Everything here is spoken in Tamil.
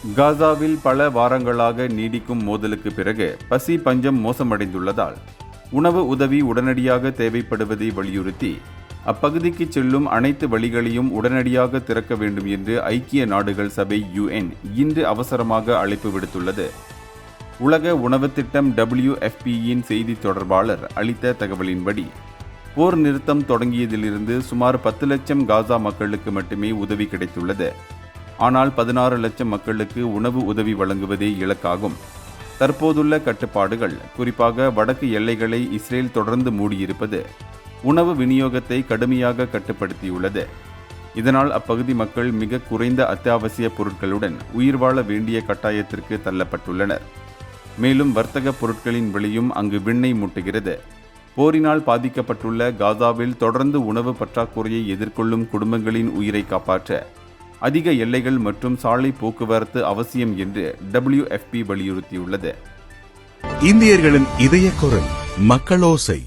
காசாவில் பல வாரங்களாக நீடிக்கும் மோதலுக்கு பிறகு பசி பஞ்சம் மோசமடைந்துள்ளதால் உணவு உதவி உடனடியாக தேவைப்படுவதை வலியுறுத்தி அப்பகுதிக்கு செல்லும் அனைத்து வழிகளையும் உடனடியாக திறக்க வேண்டும் என்று ஐக்கிய நாடுகள் சபை UN இன்று அவசரமாக அழைப்பு விடுத்துள்ளது. உலக உணவு திட்டம் WFPயின் செய்தி தொடர்பாளர் அளித்த தகவலின்படி, போர் நிறுத்தம் தொடங்கியதிலிருந்து சுமார் 10 லட்சம் காசா மக்களுக்கு மட்டுமே உதவி கிடைத்துள்ளது. ஆனால் 16 லட்சம் மக்களுக்கு உணவு உதவி வழங்குவதே இலக்காகும். தற்போதுள்ள கட்டுப்பாடுகள், குறிப்பாக வடக்கு எல்லைகளை இஸ்ரேல் தொடர்ந்து மூடியிருப்பது உணவு விநியோகத்தை கடுமையாக கட்டுப்படுத்தியுள்ளது. இதனால் அப்பகுதி மக்கள் மிக குறைந்த அத்தியாவசிய பொருட்களுடன் உயிர் வாழ வேண்டிய கட்டாயத்திற்கு தள்ளப்பட்டுள்ளனர். மேலும் வர்த்தக பொருட்களின் விலையும் அங்கு விண்ணை முட்டுகிறது. போரினால் பாதிக்கப்பட்டுள்ள காசாவில் தொடர்ந்து உணவு பற்றாக்குறையை எதிர்கொள்ளும் குடும்பங்களின் உயிரை காப்பாற்ற அதிக எல்லைகள் மற்றும் சாலை போக்குவரத்து அவசியம் என்று WFP வலியுறுத்தியுள்ளது. இந்தியர்களின் இதய குரல் மக்களோசை.